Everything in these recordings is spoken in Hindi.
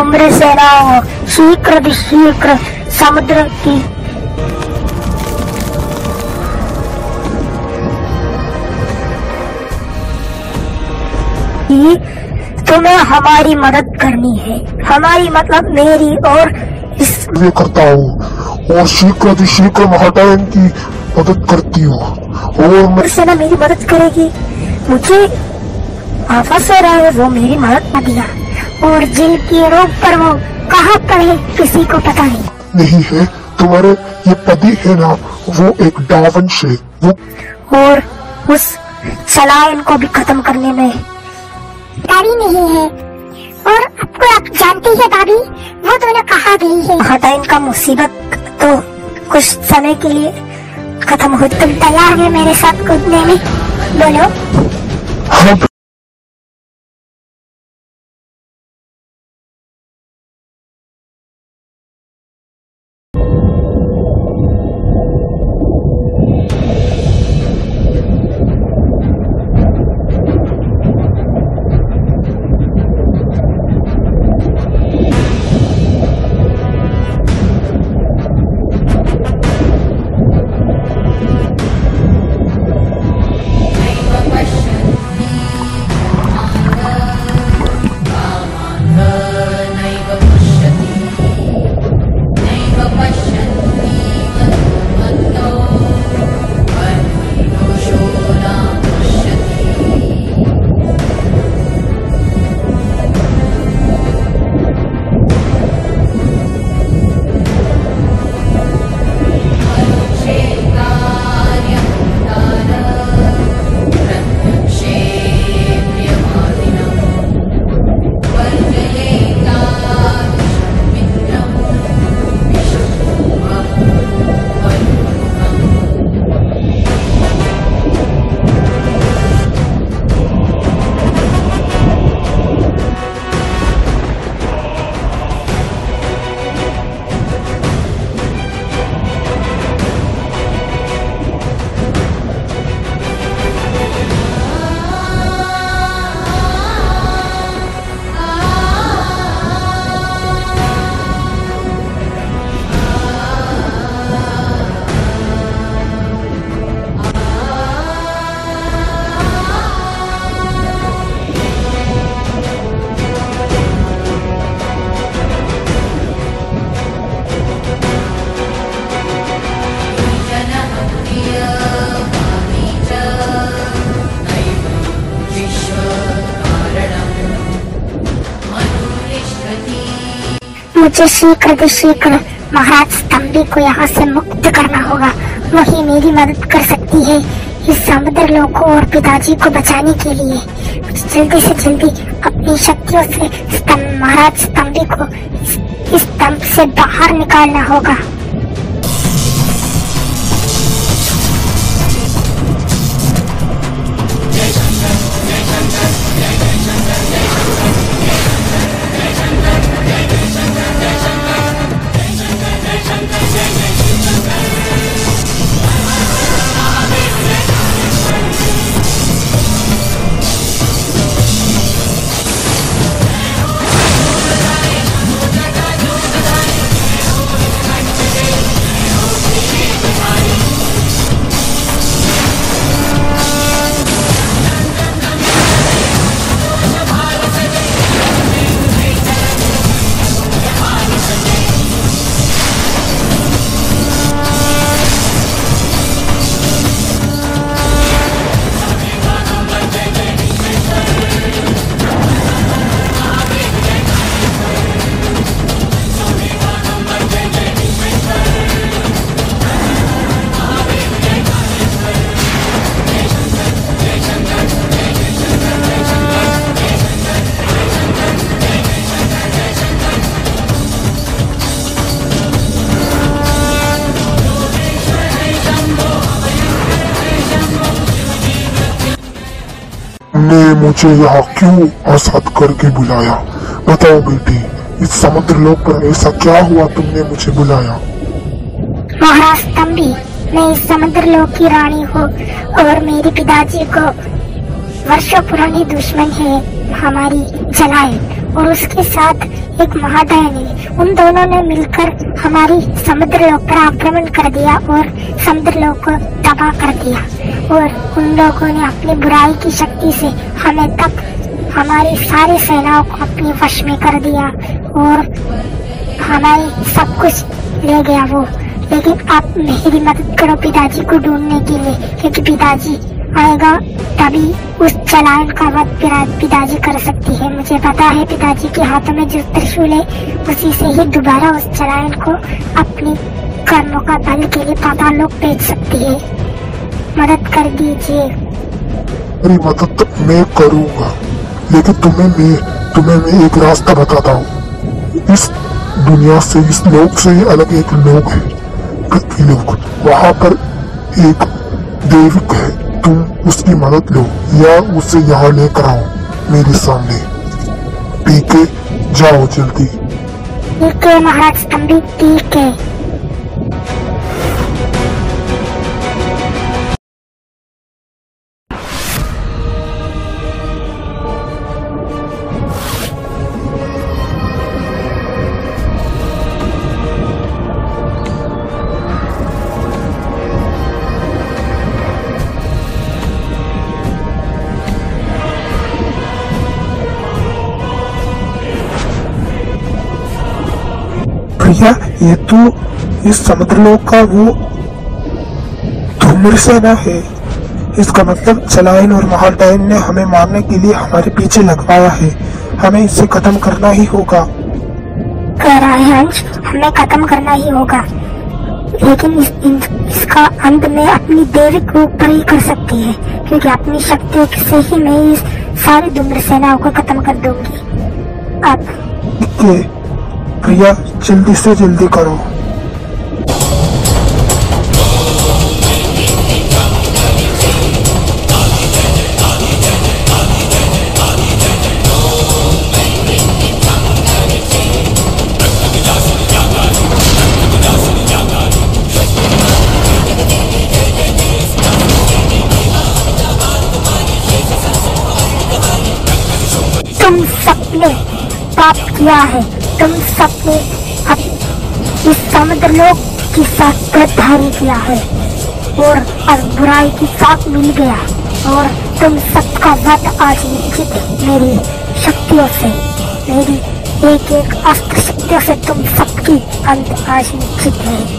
धूम्र सेनाओं, शीघ्र शीघ्र समुद्र की तुम्हें हमारी मदद करनी है। हमारी मतलब मेरी और इस करता हूँ और शीघ्र महाटायन की मदद करती हूँ और सेना मेरी मदद करेगी। मुझे आवाज आ रहा है वो मेरी मदद कर दिया और जेल की रोक पर वो कहाँ पर है किसी को पता नहीं है। तुम्हारे ये पति है ना, वो एक डावंश है वो, और उस सलायन को भी खत्म करने में दादी नहीं है। और आपको आप जानती है भाभी, वो दोनों कहाँ गई है? हटाइन का मुसीबत तो कुछ समय के लिए खत्म हो। तुम तैयार है मेरे साथ कूदने में? बोलो। हाँ। मुझे शीघ्र महाराज स्तंभी को यहाँ से मुक्त करना होगा। वही मेरी मदद कर सकती है इस समुद्र लोक को और पिताजी को बचाने के लिए। मुझे जल्दी से जल्दी अपनी शक्तियों से महाराज स्तंभी को इस स्तंभ से बाहर निकालना होगा। ने मुझे यहाँ क्यों आजाद करके बुलाया? बताओ बेटी, इस समुद्र लोक पर ऐसा क्या हुआ तुमने मुझे बुलाया? महाराज स्तंभी, मैं इस समुद्र लोक की रानी हूँ और मेरे पिताजी को वर्षों पुरानी दुश्मन है हमारी जलायन, और उसके साथ एक महाडयनी, उन दोनों ने मिलकर हमारी समुद्र लोक पर आक्रमण कर दिया और समुद्र लोक को तबाह कर दिया। और उन लोगों ने अपनी बुराई की शक्ति से हमें तक हमारी सारी सेनाओं को अपने वश में कर दिया और हमारी सब कुछ ले गया वो। लेकिन आप मेरी मदद करो पिताजी को ढूंढने के लिए, क्योंकि पिताजी आएगा तभी उस चलायन का वध पिताजी कर सकती है। मुझे पता है पिताजी के हाथों में जो त्रिशूल है उसी से ही दोबारा उस चलायन को अपनी कर्मों का फल के लिए पाताल लोक भेज सकती है। मदद कर दीजिए। मेरी मदद तो मैं करूँगा, लेकिन तुम्हें मैं एक रास्ता बताता हूँ। इस दुनिया से, इस लोक से अलग एक लोक है, पृथ्वी लोक। वहाँ पर एक देविक है, तुम उसकी मदद लो या उसे यहाँ लेकर आओ मेरे सामने। ठीक है, जाओ जल्दी। ठीक है महाराज तंबी, ठीक है। भैया, ये तो इस समुद्रलोक का वो धूम्र सेना है। इसका मतलब चलायन और महाडयन ने हमें मारने के लिए हमारे पीछे लगवाया है। हमें इसे खत्म करना ही होगा। कह रहा है अंश, हमें खत्म करना ही होगा, लेकिन इसका अंत में अपनी देविक रूप पर ही कर सकती है, क्योंकि अपनी शक्ति से ही मैं इस सारी धूम्र सेनाओं को खत्म कर दूंगी। अब भैया जल्दी से जल्दी करो। तुम सबने पाप किया है, तुम सबने इस समुद्र लोक के साथ गद्दारी किया है और अब बुराई की साथ मिल गया और तुम सबका वध आज निश्चित है। मेरी शक्तियों से, मेरी एक एक अस्त्र शक्तियों से तुम सबकी अंत आज निश्चित है।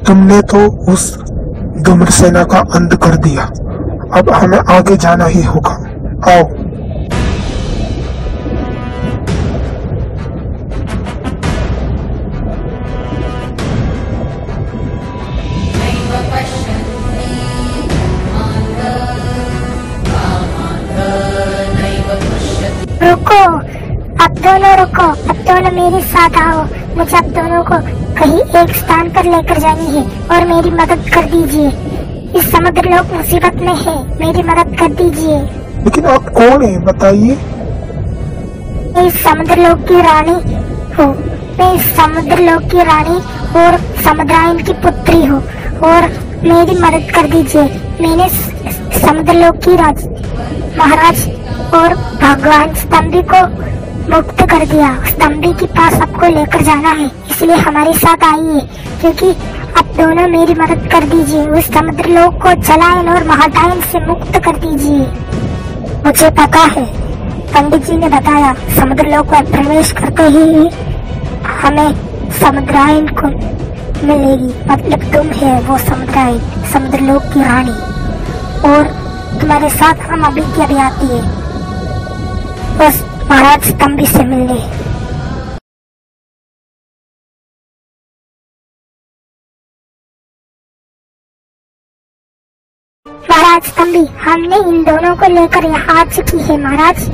तुमने तो उस धूम्र सेना का अंत कर दिया, अब हमें आगे जाना ही होगा। आओ। रुको, अब दोनों रुको, अब दोनों मेरे साथ आओ। मुझे अब दोनों को कहीं एक स्थान पर लेकर जानी है और मेरी मदद कर दीजिए। इस समुद्र लोक मुसीबत में है, मेरी मदद कर दीजिए। लेकिन आप कौन है बताइए? मैं इस समुद्र लोक की रानी हूँ। मैं इस समुद्र लोक की रानी और समुद्रायन की पुत्री हूँ और मेरी मदद कर दीजिए। मैंने समुद्र लोक की महाराज और भगवान स्तंभी को मुक्त कर दिया। स्तंभी के पास आपको लेकर जाना है, इसलिए हमारे साथ आइए, क्योंकि आप दोनों मेरी मदद कर दीजिए। उस समुद्र लोक को चलायन और महाडयन से मुक्त कर दीजिए। मुझे पता है, पंडित जी ने बताया, समुद्र लोक में प्रवेश करते ही हमें समुद्रायन को मिलेगी। मतलब तुम है वो समुद्रायन, समुद्र लोक की रानी, और तुम्हारे साथ हम अभी की अभी आती है। उस महाराज स्तंभी से मिलने। महाराज स्तंभी, हमने इन दोनों को लेकर यहाँ आ चुकी है महाराज।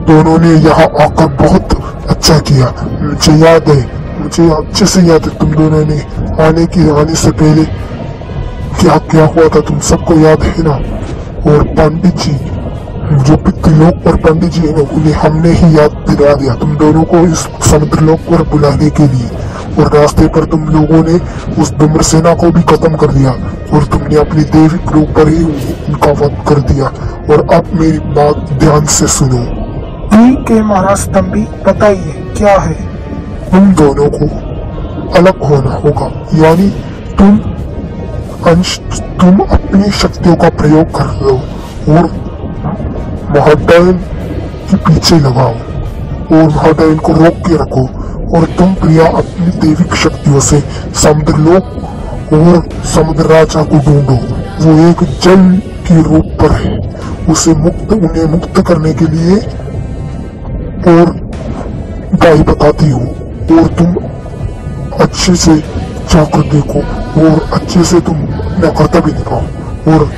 दोनों ने यहाँ आकर बहुत अच्छा किया। मुझे याद है, मुझे अच्छे से याद है तुम दोनों ने आने से पहले क्या क्या हुआ था, तुम सबको याद है ना। और पंडित जी, जो पितृलोक पर पंडित जी है ना, उन्हें हमने ही याद दिला दिया तुम दोनों को इस समुद्रलोक पर बुलाने के लिए। और रास्ते पर तुम लोगों ने उस डुम्र सेना को भी खत्म कर दिया और तुमने अपनी देवी रूप पर ही उनका वध कर दिया। और अब मेरी बात ध्यान से सुनो। ठीक है महाराज स्तंभी, बताइए क्या है। तुम दोनों को अलग होना होगा, यानी तुम अपनी शक्तियों का प्रयोग कर रहे हो और महाडायन के पीछे लगाओ और महाडायन को रोक के रखो। और तुम प्रिया अपनी दैविक शक्तियों से समुद्रलोक और समुद्र राजा को ढूंढो। वो एक जल के रूप पर है, उन्हें मुक्त करने के लिए और गाय बताती हूँ। और तुम अच्छे से जाकर देखो और अच्छे से तुम अपना कर्तव्य निभाओ। और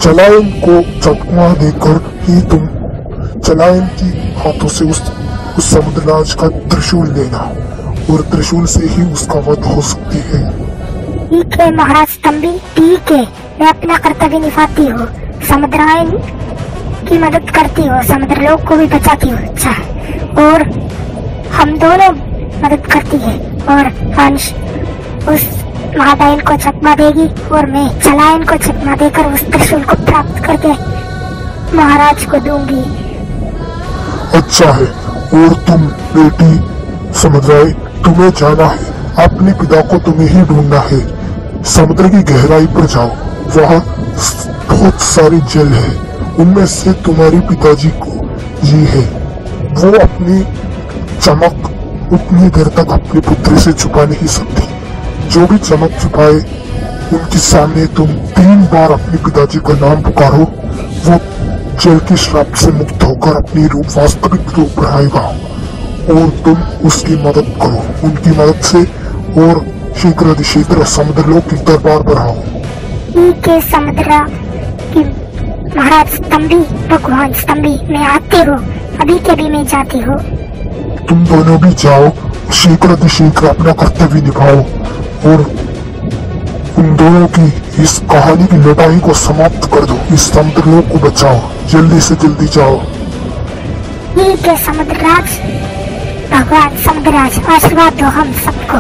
चलायन को चकमा देकर ही तुम चलायन की हाथों से उस समुद्रराज का त्रिशूल लेना और त्रिशूल से ही उसका वध हो सकती है। ठीक है महाराज स्तंभी, ठीक है, मैं अपना कर्तव्य निभाती हूँ, समुद्रायन की मदद करती हूँ, समुद्रलोक को भी बचाती हूँ। अच्छा, और हम दोनों मदद करती है और हंस उस महाडायन को चकमा देगी और मैं चलायन को चकमा देकर उस त्रिशूल को प्राप्त करके महाराज को दूंगी। अच्छा है। और तुम बेटी समुद्राई, तुम्हें जाना है, अपने पिता को तुम्हें ही ढूंढना है। समुद्र की गहराई पर जाओ, वहाँ बहुत सारे जल है, उनमें से तुम्हारे पिताजी को ये है, वो अपनी चमक उतनी देर तक अपने पुत्र से छुपा नहीं सकती। जो भी चमक छुपाए उनके सामने तुम 3 बार अपने पिताजी का नाम पुकारो, वो जल के श्राप से मुक्त होकर अपनी वास्तविक रूप बढ़ाएगा और तुम उसकी मदद करो, उनकी मदद से, और शीघ्र समुद्रलोक के दरबार पर आओ। ठीक है समुद्र की महाराज स्तंभी, भगवान स्तंभी, मैं आती हूँ, अभी के भी मैं जाती हूँ। तुम दोनों भी जाओ, शीघ्र अपना कर्तव्य निभाओ और उन दोनों की इस कहानी की लड़ाई को समाप्त कर दो, इस समुद्रलोक को बचाओ, जल्दी से जल्दी जाओ। ठीक है समुद्रराज, भगवान समुद्रराज, आशीर्वाद दो हम सबको।